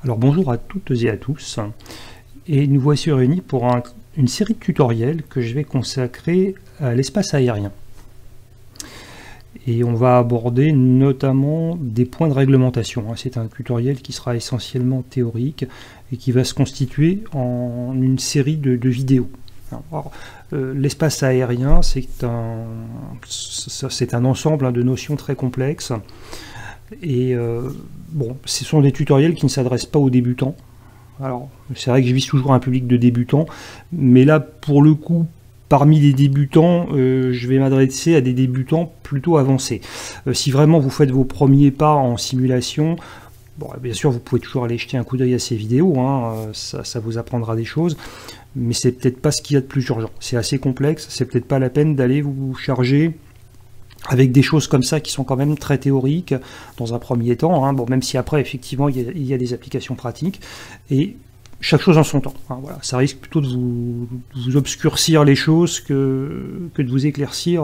Alors bonjour à toutes et à tous, et nous voici réunis pour une série de tutoriels que je vais consacrer à l'espace aérien. Et on va aborder notamment des points de réglementation. C'est un tutoriel qui sera essentiellement théorique et qui va se constituer en une série de vidéos. L'espace aérien, c'est un ensemble de notions très complexes. Et bon, ce sont des tutoriels qui ne s'adressent pas aux débutants. Alors, c'est vrai que je vise toujours un public de débutants, mais là, pour le coup, parmi les débutants, je vais m'adresser à des débutants plutôt avancés. Si vraiment vous faites vos premiers pas en simulation, bon, bien sûr, vous pouvez toujours aller jeter un coup d'œil à ces vidéos, ça vous apprendra des choses, mais c'est peut-être pas ce qu'il y a de plus urgent. C'est assez complexe, c'est peut-être pas la peine d'aller vous charger avec des choses comme ça qui sont quand même très théoriques dans un premier temps, bon, même si après effectivement il y a des applications pratiques, et chaque chose en son temps. Voilà. Ça risque plutôt de vous obscurcir les choses que de vous éclaircir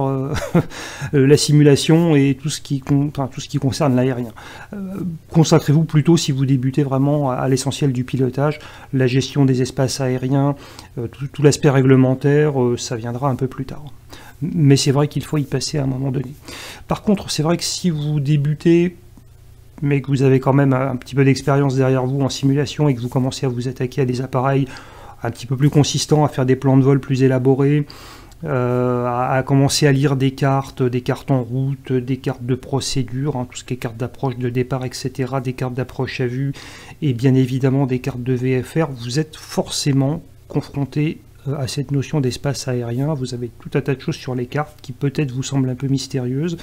la simulation et tout ce qui concerne l'aérien. Consacrez-vous plutôt, si vous débutez vraiment à l'essentiel du pilotage, la gestion des espaces aériens, tout l'aspect réglementaire, ça viendra un peu plus tard. Mais c'est vrai qu'il faut y passer à un moment donné. Par contre, c'est vrai que si vous débutez, mais que vous avez quand même un petit peu d'expérience derrière vous en simulation et que vous commencez à vous attaquer à des appareils un petit peu plus consistants, à faire des plans de vol plus élaborés, à commencer à lire des cartes en route, des cartes de procédure, tout ce qui est cartes d'approche, de départ, etc., des cartes d'approche à vue, et bien évidemment des cartes de VFR, vous êtes forcément confronté à cette notion d'espace aérien. Vous avez tout un tas de choses sur les cartes qui peut-être vous semblent un peu mystérieuses.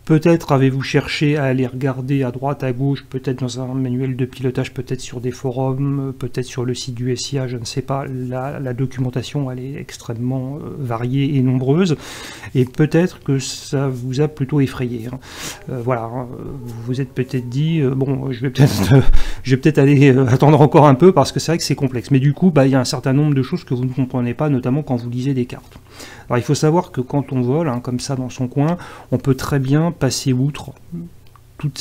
Peut-être avez-vous cherché à aller regarder à droite, à gauche, peut-être dans un manuel de pilotage, peut-être sur des forums, peut-être sur le site du SIA, je ne sais pas. La documentation, elle est extrêmement variée et nombreuse. Et peut-être que ça vous a plutôt effrayé. Voilà, vous vous êtes peut-être dit, bon, je vais peut-être aller attendre encore un peu parce que c'est vrai que c'est complexe. Mais du coup, il y a un certain nombre de choses que vous ne comprenez pas, notamment quand vous lisez des cartes. Alors il faut savoir que quand on vole, comme ça dans son coin, on peut très bien passer outre tout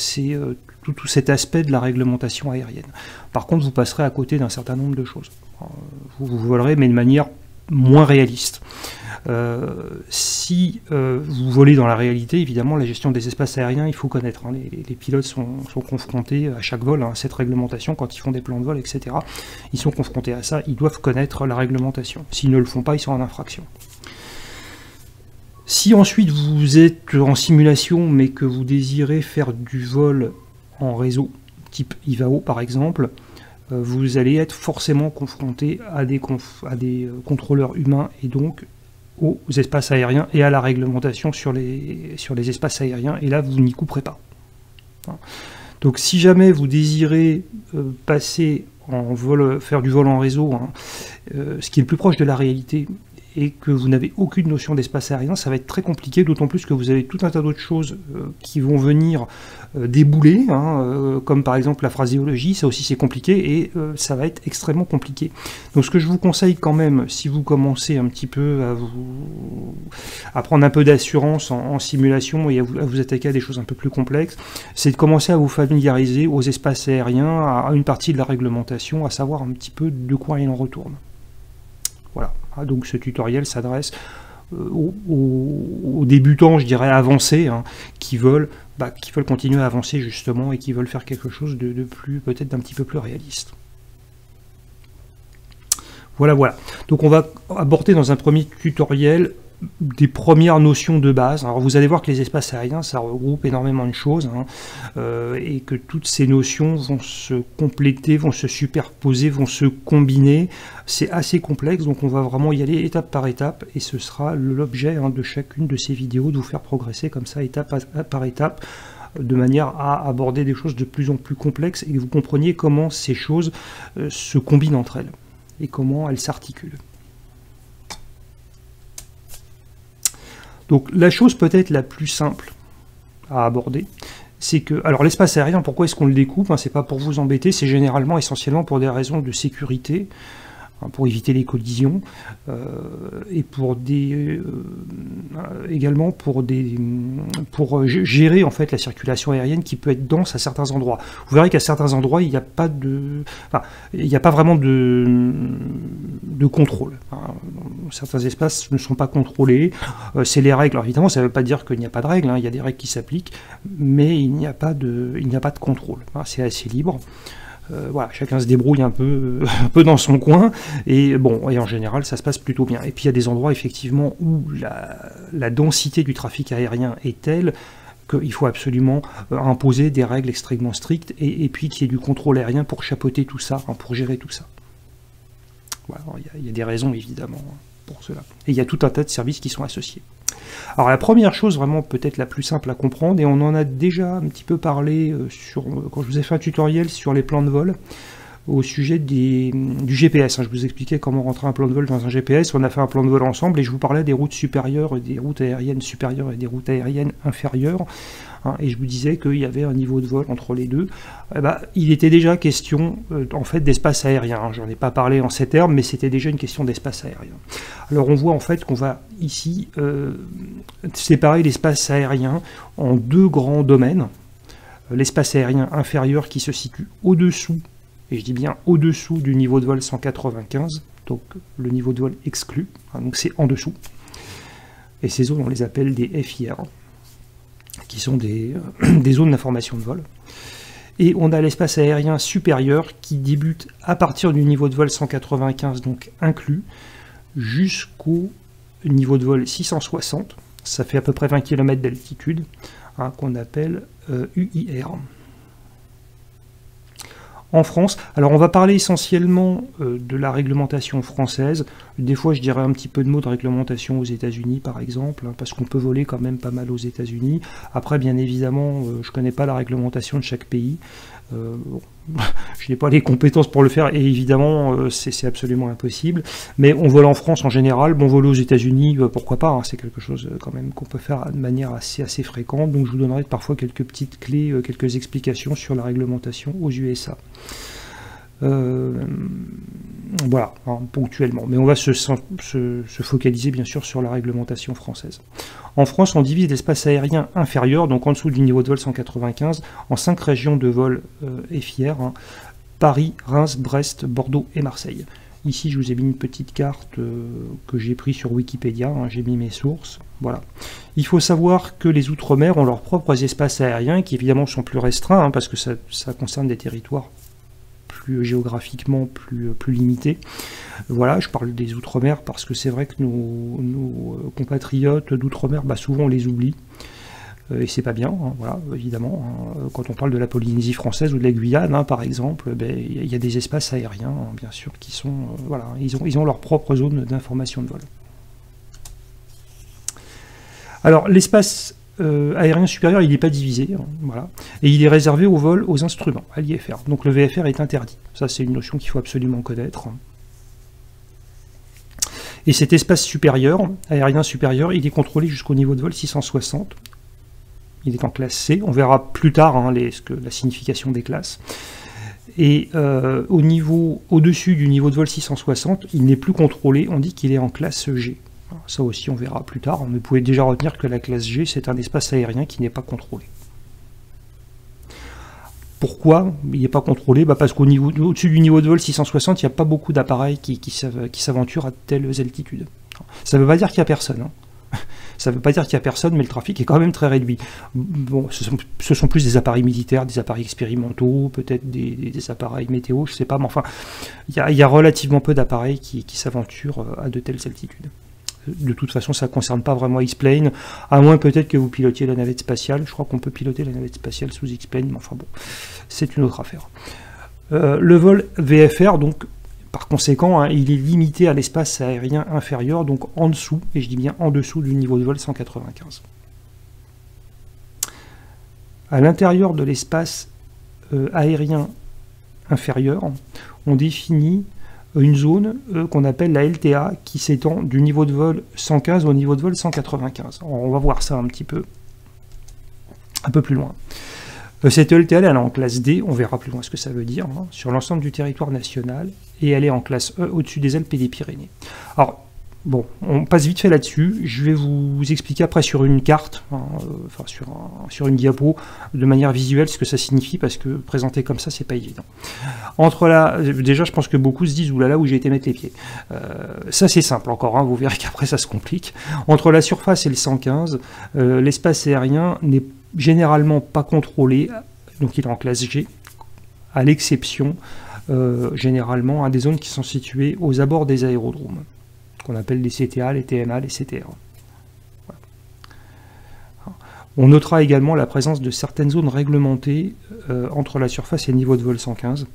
cet aspect de la réglementation aérienne. Par contre, vous passerez à côté d'un certain nombre de choses. Vous volerez, mais de manière moins réaliste. Si vous volez dans la réalité, évidemment, la gestion des espaces aériens, il faut connaître. Les pilotes sont confrontés à chaque vol à cette réglementation, quand ils font des plans de vol, etc. Ils sont confrontés à ça, ils doivent connaître la réglementation. S'ils ne le font pas, ils sont en infraction. Si ensuite vous êtes en simulation, mais que vous désirez faire du vol en réseau, type IVAO par exemple, vous allez être forcément confronté à des contrôleurs humains et donc aux espaces aériens et à la réglementation sur les espaces aériens, et là vous n'y couperez pas. Donc si jamais vous désirez passer en vol, faire du vol en réseau, ce qui est le plus proche de la réalité, et que vous n'avez aucune notion d'espace aérien, ça va être très compliqué, d'autant plus que vous avez tout un tas d'autres choses qui vont venir débouler, comme par exemple la phraséologie, ça aussi c'est compliqué, et ça va être extrêmement compliqué. Donc ce que je vous conseille quand même, si vous commencez un petit peu à prendre un peu d'assurance en simulation et à vous attaquer à des choses un peu plus complexes, c'est de commencer à vous familiariser aux espaces aériens, à une partie de la réglementation, à savoir un petit peu de quoi il en retourne. Voilà, donc ce tutoriel s'adresse aux débutants, je dirais avancés, qui veulent continuer à avancer justement et qui veulent faire quelque chose de plus, peut-être d'un petit peu plus réaliste. Voilà. Donc on va aborder dans un premier tutoriel des premières notions de base. Alors vous allez voir que les espaces aériens, ça regroupe énormément de choses, et que toutes ces notions vont se compléter, vont se superposer, vont se combiner. C'est assez complexe, donc on va vraiment y aller étape par étape, et ce sera l'objet de chacune de ces vidéos, de vous faire progresser comme ça, étape par étape, de manière à aborder des choses de plus en plus complexes, et que vous compreniez comment ces choses se combinent entre elles, et comment elles s'articulent. Donc la chose peut-être la plus simple à aborder, c'est que, alors l'espace aérien, pourquoi est-ce qu'on le découpe? C'est pas pour vous embêter, c'est généralement essentiellement pour des raisons de sécurité. hein, pour éviter les collisions, et pour également pour gérer en fait la circulation aérienne qui peut être dense à certains endroits. Vous verrez qu'à certains endroits il n'y a pas vraiment de contrôle. Hein. Certains espaces ne sont pas contrôlés. C'est les règles. Alors évidemment, ça ne veut pas dire qu'il n'y a pas de règles. Hein. Il y a des règles qui s'appliquent, mais il n'y a pas de contrôle. Hein. C'est assez libre. Voilà, chacun se débrouille un peu dans son coin, et bon, et en général, ça se passe plutôt bien. Et puis il y a des endroits effectivement où la densité du trafic aérien est telle qu'il faut absolument imposer des règles extrêmement strictes, et puis qu'il y ait du contrôle aérien pour chapeauter tout ça, hein, pour gérer tout ça. Voilà, il y a des raisons évidemment pour cela. Et il y a tout un tas de services qui sont associés. Alors la première chose vraiment peut-être la plus simple à comprendre, et on en a déjà un petit peu parlé quand je vous ai fait un tutoriel sur les plans de vol, au sujet du GPS. Hein. Je vous expliquais comment rentrer un plan de vol dans un GPS, on a fait un plan de vol ensemble, et je vous parlais des routes supérieures, des routes aériennes supérieures et des routes aériennes inférieures. Hein, et je vous disais qu'il y avait un niveau de vol entre les deux. Eh ben, il était déjà question en fait d'espace aérien. Hein. J'en ai pas parlé en ces termes, mais c'était déjà une question d'espace aérien. Alors on voit en fait qu'on va ici séparer l'espace aérien en deux grands domaines. L'espace aérien inférieur qui se situe au-dessous, et je dis bien au-dessous du niveau de vol 195, donc le niveau de vol exclu, hein, donc c'est en dessous. Et ces zones, on les appelle des FIR, qui sont des zones d'information de vol. Et on a l'espace aérien supérieur qui débute à partir du niveau de vol 195, donc inclus, jusqu'au niveau de vol 660, ça fait à peu près 20 km d'altitude, hein, qu'on appelle UIR. En France, alors on va parler essentiellement de la réglementation française. Des fois je dirais un petit peu de mots de réglementation aux États-Unis par exemple, hein, parce qu'on peut voler quand même pas mal aux États-Unis. Après bien évidemment je ne connais pas la réglementation de chaque pays. Bon, je n'ai pas les compétences pour le faire, et évidemment c'est absolument impossible, mais on vole en France en général. Bon, voler aux États-Unis pourquoi pas, hein, c'est quelque chose quand même qu'on peut faire de manière assez fréquente, donc je vous donnerai parfois quelques petites clés, quelques explications sur la réglementation aux USA. Voilà, hein, ponctuellement, mais on va se focaliser bien sûr sur la réglementation française. En France, on divise l'espace aérien inférieur, donc en dessous du niveau de vol 195, en 5 régions de vol FIR, hein, Paris, Reims, Brest, Bordeaux et Marseille. Ici, je vous ai mis une petite carte que j'ai prise sur Wikipédia, hein, j'ai mis mes sources. Voilà. Il faut savoir que les Outre-mer ont leurs propres espaces aériens, qui évidemment sont plus restreints, hein, parce que ça concerne des territoires plus géographiquement plus limités. Voilà, je parle des Outre-mer parce que c'est vrai que nos compatriotes d'Outre-mer, souvent on les oublie. Et c'est pas bien, hein, voilà, évidemment. Hein, quand on parle de la Polynésie française ou de la Guyane, hein, par exemple, y a des espaces aériens, hein, bien sûr, qui sont... voilà, ils ont leur propre zone d'information de vol. Alors, l'espace aérien supérieur, il n'est pas divisé, hein, voilà, et il est réservé au vol aux instruments, à l'IFR. Donc le VFR est interdit. Ça, c'est une notion qu'il faut absolument connaître. Et cet espace supérieur, aérien supérieur, il est contrôlé jusqu'au niveau de vol 660. Il est en classe C. On verra plus tard hein, la signification des classes. Et au-dessus du niveau de vol 660, il n'est plus contrôlé. On dit qu'il est en classe G. Ça aussi, on verra plus tard. Mais vous pouvez déjà retenir que la classe G, c'est un espace aérien qui n'est pas contrôlé. Pourquoi il n'est pas contrôlé? Parce qu'au-dessus du niveau de vol 660, il n'y a pas beaucoup d'appareils qui s'aventurent à de telles altitudes. Ça ne veut pas dire qu'il n'y a personne. Hein. Ça ne veut pas dire qu'il n'y a personne, mais le trafic est quand même très réduit. Bon, ce sont plus des appareils militaires, des appareils expérimentaux, peut-être des appareils météo, je ne sais pas, mais enfin, il y a relativement peu d'appareils qui s'aventurent à de telles altitudes. De toute façon, ça ne concerne pas vraiment X-Plane, à moins peut-être que vous pilotiez la navette spatiale. Je crois qu'on peut piloter la navette spatiale sous X-Plane, mais enfin bon, c'est une autre affaire. Le vol VFR, donc, par conséquent, hein, il est limité à l'espace aérien inférieur, donc en dessous, et je dis bien en dessous du niveau de vol 195. À l'intérieur de l'espace aérien inférieur, on définit une zone qu'on appelle la LTA, qui s'étend du niveau de vol 115 au niveau de vol 195. Alors, on va voir ça un peu plus loin. Cette LTA, elle est en classe D, on verra plus loin ce que ça veut dire, hein, sur l'ensemble du territoire national, et elle est en classe E, au-dessus des Alpes et des Pyrénées. Alors, bon, on passe vite fait là-dessus, je vais vous expliquer après sur une carte, hein, enfin sur une diapo, de manière visuelle, ce que ça signifie, parce que présenter comme ça, c'est pas évident. Déjà, je pense que beaucoup se disent, oulala, où j'ai été mettre les pieds. Ça, c'est simple encore, hein, vous verrez qu'après, ça se complique. Entre la surface et le 115, l'espace aérien n'est généralement pas contrôlé, donc il est en classe G, à l'exception, généralement, à des zones qui sont situées aux abords des aérodromes, qu'on appelle les CTA, les TMA, les CTR. Voilà. On notera également la présence de certaines zones réglementées entre la surface et le niveau de vol 115,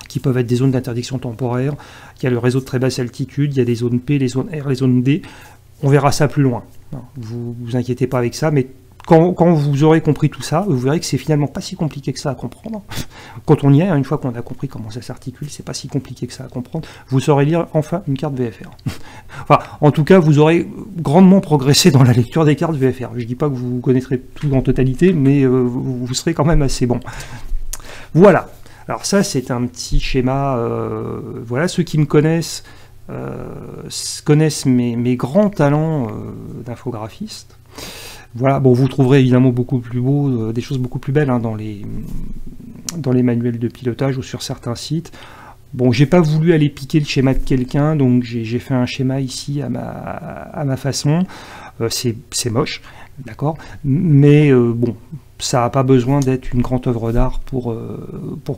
qui peuvent être des zones d'interdiction temporaire. Il y a le réseau de très basse altitude, il y a des zones P, les zones R, les zones D. On verra ça plus loin. Vous vous inquiétez pas avec ça, mais quand vous aurez compris tout ça, vous verrez que c'est finalement pas si compliqué que ça à comprendre. Quand on y est, une fois qu'on a compris comment ça s'articule, c'est pas si compliqué que ça à comprendre. Vous saurez lire enfin une carte VFR. Enfin, en tout cas, vous aurez grandement progressé dans la lecture des cartes VFR. Je dis pas que vous connaîtrez tout en totalité, mais vous serez quand même assez bon. Voilà. Alors ça, c'est un petit schéma. Voilà, ceux qui me connaissent connaissent mes grands talents d'infographiste. Voilà, bon, vous trouverez évidemment beaucoup plus beau, des choses beaucoup plus belles hein, dans les manuels de pilotage ou sur certains sites. Bon, j'ai pas voulu aller piquer le schéma de quelqu'un, donc j'ai fait un schéma ici à ma façon. C'est moche, d'accord, mais bon, ça n'a pas besoin d'être une grande œuvre d'art pour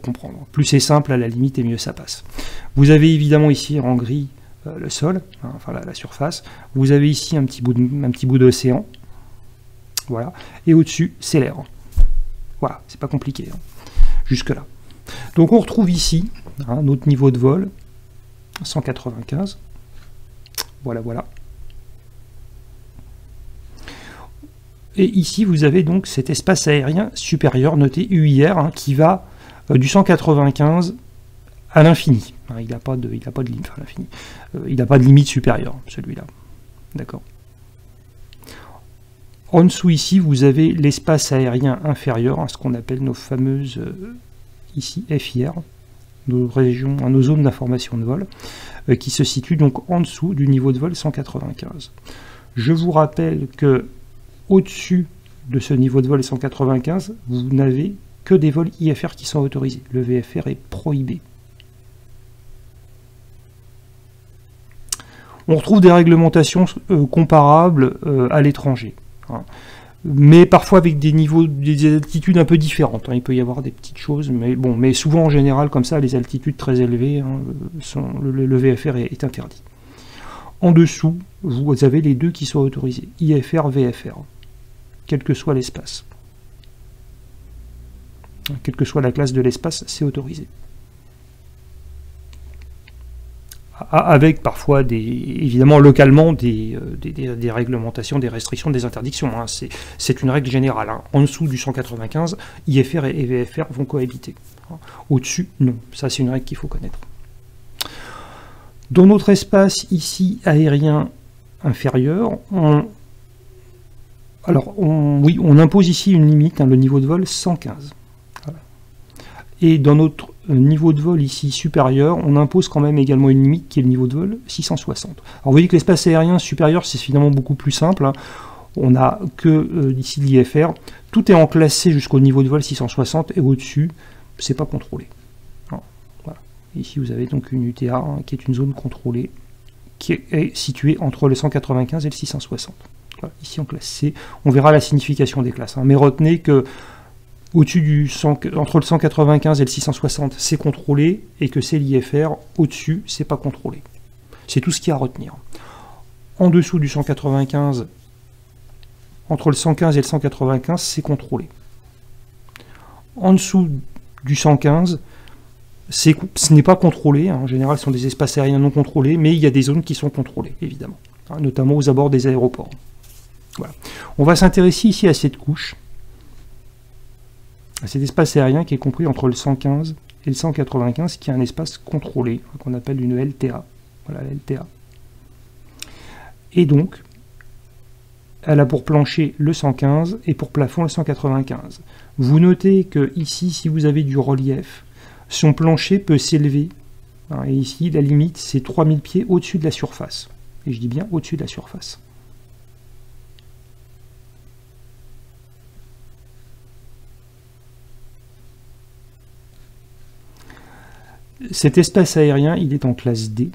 comprendre. Plus c'est simple, à la limite, et mieux ça passe. Vous avez évidemment ici en gris le sol, hein, enfin la surface. Vous avez ici un petit bout d'océan. Voilà, et au-dessus, c'est l'air. Voilà, c'est pas compliqué, hein, jusque-là. Donc on retrouve ici hein, notre niveau de vol, 195. Voilà, voilà. Et ici, vous avez donc cet espace aérien supérieur, noté UIR, hein, qui va du 195 à l'infini. Hein, il n'a pas de limite, enfin, l'infini. Il n'a pas de limite supérieure, celui-là. D'accord. En dessous ici, vous avez l'espace aérien inférieur, hein, ce qu'on appelle nos fameuses, ici, FIR, nos zones d'information de vol, qui se situent donc en dessous du niveau de vol 195. Je vous rappelle que au-dessus de ce niveau de vol 195, vous n'avez que des vols IFR qui sont autorisés. Le VFR est prohibé. On retrouve des réglementations comparables à l'étranger. Hein. Mais parfois avec des altitudes un peu différentes. Hein. Il peut y avoir des petites choses, mais bon, mais souvent en général, comme ça, les altitudes très élevées, hein, le VFR est interdit. En dessous, vous avez les deux qui sont autorisés, IFR, VFR, quel que soit l'espace. Quelle que soit la classe de l'espace, c'est autorisé. Avec parfois, évidemment, localement, des réglementations, des restrictions, des interdictions. Hein. C'est une règle générale. Hein. En dessous du 195, IFR et VFR vont cohabiter. Hein. Au-dessus, non. Ça, c'est une règle qu'il faut connaître. Dans notre espace, ici, aérien inférieur, on impose ici une limite, hein, le niveau de vol 115. Voilà. Et dans notre niveau de vol ici supérieur, on impose quand même également une limite qui est le niveau de vol 660. Alors vous voyez que l'espace aérien supérieur, c'est finalement beaucoup plus simple. Hein. On n'a que ici l'IFR. Tout est enclassé jusqu'au niveau de vol 660 et au-dessus, c'est pas contrôlé. Alors, voilà. Ici vous avez donc une UTA hein, qui est une zone contrôlée qui est située entre le 195 et le 660. Voilà. Ici en classe C, on verra la signification des classes. Hein. Mais retenez que au-dessus entre le 195 et le 660, c'est contrôlé, et que c'est l'IFR, au-dessus, c'est pas contrôlé. C'est tout ce qu'il y a à retenir. En dessous du 195, entre le 115 et le 195, c'est contrôlé. En dessous du 115, ce n'est pas contrôlé, hein. En général, ce sont des espaces aériens non contrôlés, mais il y a des zones qui sont contrôlées, évidemment, hein, notamment aux abords des aéroports. Voilà. On va s'intéresser ici à cette couche, à cet espace aérien qui est compris entre le 115 et le 195, qui est un espace contrôlé, qu'on appelle une LTA. Voilà, la LTA. Et donc, elle a pour plancher le 115 et pour plafond le 195. Vous notez que ici, si vous avez du relief, son plancher peut s'élever. Et ici, la limite, c'est 3000 pieds au-dessus de la surface. Et je dis bien au-dessus de la surface. Cet espace aérien, il est en classe D.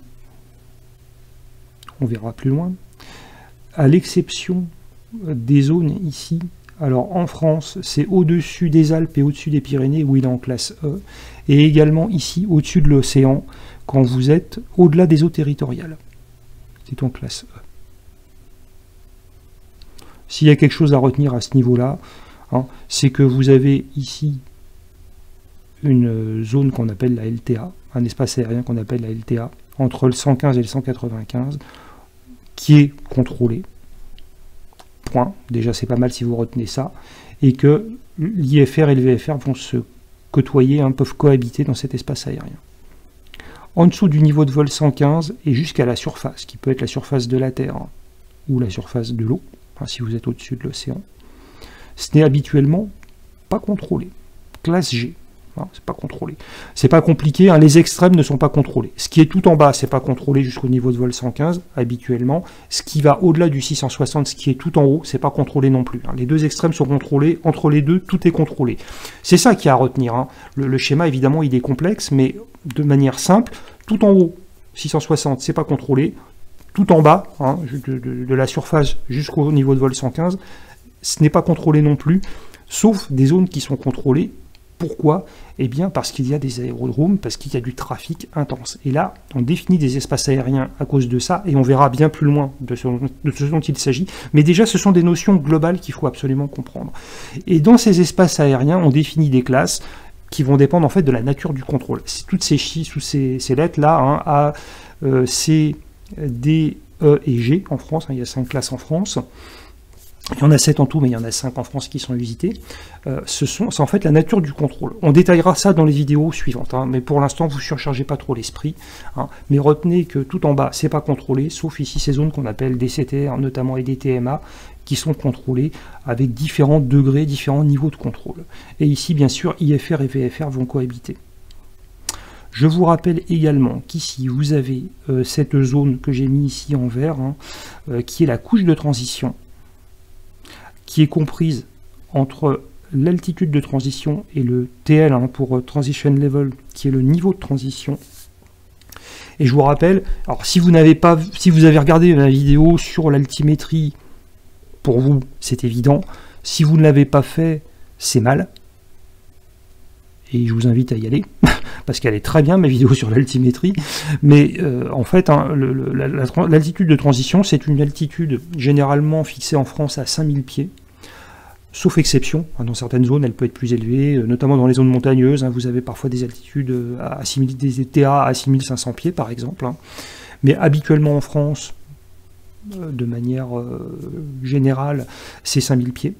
On verra plus loin. À l'exception des zones ici, alors en France, c'est au-dessus des Alpes et au-dessus des Pyrénées où il est en classe E, et également ici, au-dessus de l'océan, quand vous êtes au-delà des eaux territoriales. C'est en classe E. S'il y a quelque chose à retenir à ce niveau-là, hein, c'est que vous avez ici une zone qu'on appelle la LTA, un espace aérien qu'on appelle la LTA, entre le 115 et le 195, qui est contrôlé. Point. Déjà, c'est pas mal si vous retenez ça. Et que l'IFR et le VFR vont se côtoyer, hein, peuvent cohabiter dans cet espace aérien. En dessous du niveau de vol 115 et jusqu'à la surface, qui peut être la surface de la Terre hein, ou la surface de l'eau, hein, si vous êtes au-dessus de l'océan, ce n'est habituellement pas contrôlé. Classe G. Hein, c'est pas contrôlé. C'est pas compliqué, hein, les extrêmes ne sont pas contrôlés. Ce qui est tout en bas, c'est pas contrôlé jusqu'au niveau de vol 115, habituellement. Ce qui va au-delà du 660, ce qui est tout en haut, c'est pas contrôlé non plus. Hein. Les deux extrêmes sont contrôlés, entre les deux, tout est contrôlé. C'est ça qu'il y a à retenir. Hein. Le schéma, évidemment, il est complexe, mais de manière simple, tout en haut, 660, c'est pas contrôlé. Tout en bas, hein, de la surface jusqu'au niveau de vol 115, ce n'est pas contrôlé non plus, sauf des zones qui sont contrôlées. Pourquoi? Eh bien parce qu'il y a des aérodromes, parce qu'il y a du trafic intense. Et là, on définit des espaces aériens à cause de ça, et on verra bien plus loin de ce dont il s'agit. Mais déjà, ce sont des notions globales qu'il faut absolument comprendre. Et dans ces espaces aériens, on définit des classes qui vont dépendre en fait de la nature du contrôle. C'est toutes ces chiffres, ces lettres-là, hein, A, C, D, E et G en France, hein, il y a 5 classes en France. Il y en a 7 en tout, mais il y en a 5 en France qui sont visitées. C'est en fait la nature du contrôle. On détaillera ça dans les vidéos suivantes, hein, mais pour l'instant, vous ne surchargez pas trop l'esprit. Hein, mais retenez que tout en bas, c'est pas contrôlé, sauf ici ces zones qu'on appelle DCTR, notamment et DTMA, qui sont contrôlées avec différents degrés, différents niveaux de contrôle. Et ici, bien sûr, IFR et VFR vont cohabiter. Je vous rappelle également qu'ici, vous avez cette zone que j'ai mis ici en vert, hein, qui est la couche de transition, qui est comprise entre l'altitude de transition et le TL hein, pour Transition Level, qui est le niveau de transition. Et je vous rappelle, alors si vous avez regardé la vidéo sur l'altimétrie, pour vous, c'est évident. Si vous ne l'avez pas fait, c'est mal. Et je vous invite à y aller, parce qu'elle est très bien, ma vidéo sur l'altimétrie. Mais en fait, hein, l'altitude de transition, c'est une altitude généralement fixée en France à 5000 pieds. Sauf exception, hein, dans certaines zones, elle peut être plus élevée, notamment dans les zones montagneuses. Hein, vous avez parfois des altitudes à 6000, des TA à 6500 pieds, par exemple. Hein. Mais habituellement en France, de manière générale, c'est 5000 pieds.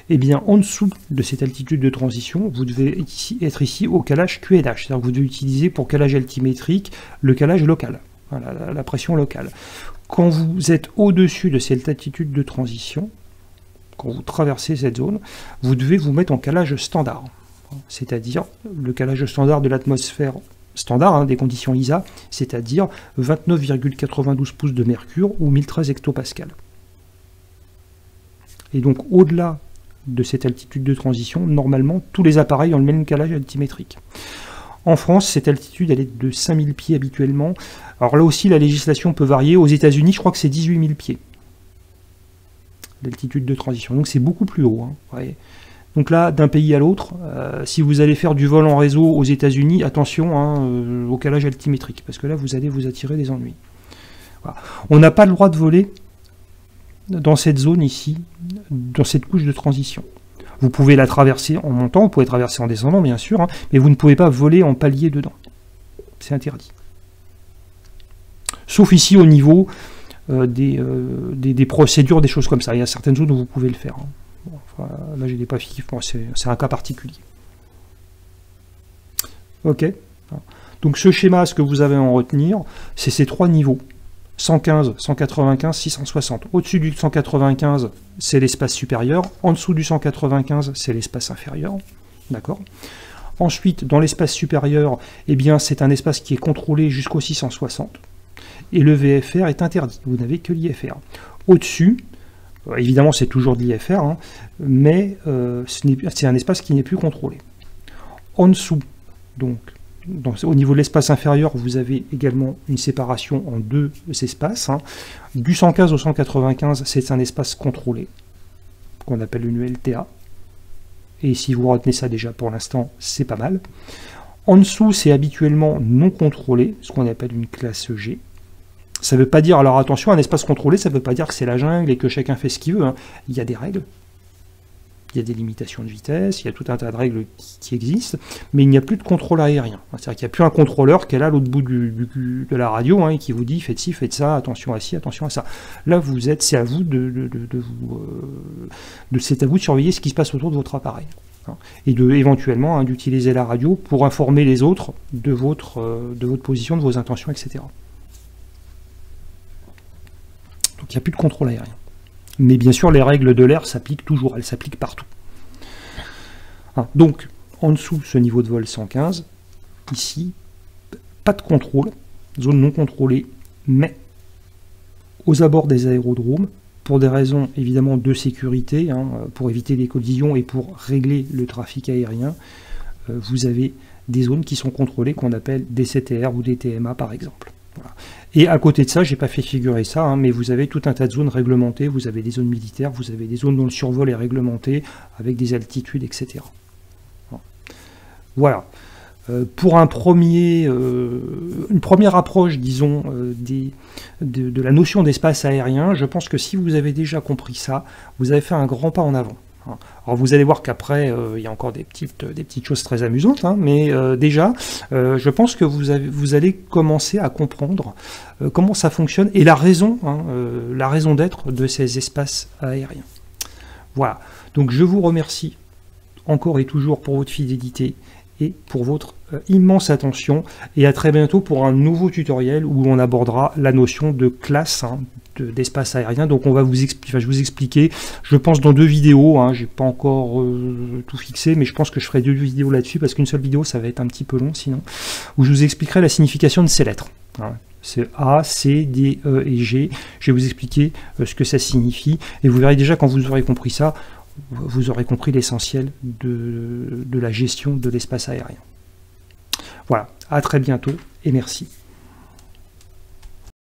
Eh bien, en dessous de cette altitude de transition, vous devez être ici au calage QNH. C'est-à-dire que vous devez utiliser pour calage altimétrique le calage local, voilà, la pression locale. Quand vous êtes au-dessus de cette altitude de transition, quand vous traversez cette zone, vous devez vous mettre en calage standard. C'est-à-dire le calage standard de l'atmosphère standard, hein, des conditions ISA, c'est-à-dire 29,92 pouces de mercure ou 1013 hectopascales. Et donc au-delà de cette altitude de transition, normalement, tous les appareils ont le même calage altimétrique. En France, cette altitude, elle est de 5000 pieds habituellement. Alors là aussi, la législation peut varier. Aux États-Unis, je crois que c'est 18 000 pieds, l'altitude de transition. Donc c'est beaucoup plus haut. Hein, ouais. Donc là, d'un pays à l'autre, si vous allez faire du vol en réseau aux États-Unis, attention hein, au calage altimétrique, parce que là, vous allez vous attirer des ennuis. Voilà. On n'a pas le droit de voler dans cette zone ici, dans cette couche de transition. Vous pouvez la traverser en montant, vous pouvez traverser en descendant, bien sûr, hein, mais vous ne pouvez pas voler en palier dedans. C'est interdit. Sauf ici au niveau des procédures, des choses comme ça. Il y a certaines zones où vous pouvez le faire. Hein. Bon, enfin, là, j'ai des pafifs, bon, c'est un cas particulier. Ok. Donc ce schéma, ce que vous avez à en retenir, c'est ces trois niveaux. 115, 195, 660. Au-dessus du 195, c'est l'espace supérieur. En dessous du 195, c'est l'espace inférieur. D'accord ? Ensuite, dans l'espace supérieur, eh bien, c'est un espace qui est contrôlé jusqu'au 660. Et le VFR est interdit. Vous n'avez que l'IFR. Au-dessus, évidemment, c'est toujours de l'IFR, hein, mais c'est un espace qui n'est plus contrôlé. En dessous, donc, au niveau de l'espace inférieur, vous avez également une séparation en deux espaces. Hein. Du 115 au 195, c'est un espace contrôlé, qu'on appelle une LTA. Et si vous retenez ça déjà pour l'instant, c'est pas mal. En dessous, c'est habituellement non contrôlé, ce qu'on appelle une classe G. Ça ne veut pas dire, alors attention, un espace contrôlé, ça ne veut pas dire que c'est la jungle et que chacun fait ce qu'il veut. Hein. Il y a des règles. Il y a des limitations de vitesse, il y a tout un tas de règles qui existent, mais il n'y a plus de contrôle aérien. C'est-à-dire qu'il n'y a plus un contrôleur qui est là à l'autre bout de la radio, hein, et qui vous dit faites ci, faites ça, attention à ci, attention à ça. Là, c'est à vous c'est à vous de surveiller ce qui se passe autour de votre appareil. Hein, et éventuellement d'utiliser la radio pour informer les autres de votre position, de vos intentions, etc. Donc il n'y a plus de contrôle aérien. Mais bien sûr, les règles de l'air s'appliquent toujours, elles s'appliquent partout. Donc, en dessous, ce niveau de vol 115, ici, pas de contrôle, zone non contrôlée, mais aux abords des aérodromes, pour des raisons évidemment de sécurité, hein, pour éviter les collisions et pour régler le trafic aérien, vous avez des zones qui sont contrôlées, qu'on appelle des CTR ou des TMA par exemple. Voilà. Et à côté de ça, j'ai pas fait figurer ça, hein, mais vous avez tout un tas de zones réglementées, vous avez des zones militaires, vous avez des zones dont le survol est réglementé, avec des altitudes, etc. Voilà. Pour une première approche, disons, de la notion d'espace aérien, je pense que si vous avez déjà compris ça, vous avez fait un grand pas en avant. Alors vous allez voir qu'après, il y a encore des petites choses très amusantes, hein, mais déjà, je pense que vous allez commencer à comprendre comment ça fonctionne et la raison d'être de ces espaces aériens. Voilà, donc je vous remercie encore et toujours pour votre fidélité et pour votre immense attention, et à très bientôt pour un nouveau tutoriel où on abordera la notion de classe, hein, d'espace aérien. Donc on va je vais vous expliquer, je pense dans 2 vidéos, hein, j'ai pas encore tout fixé, mais je pense que je ferai 2 vidéos là-dessus, parce qu'une seule vidéo ça va être un petit peu long sinon, où je vous expliquerai la signification de ces lettres. Hein. C'est A, C, D, E et G. Je vais vous expliquer ce que ça signifie, et vous verrez déjà quand vous aurez compris ça, vous aurez compris l'essentiel de la gestion de l'espace aérien. Voilà, à très bientôt et merci.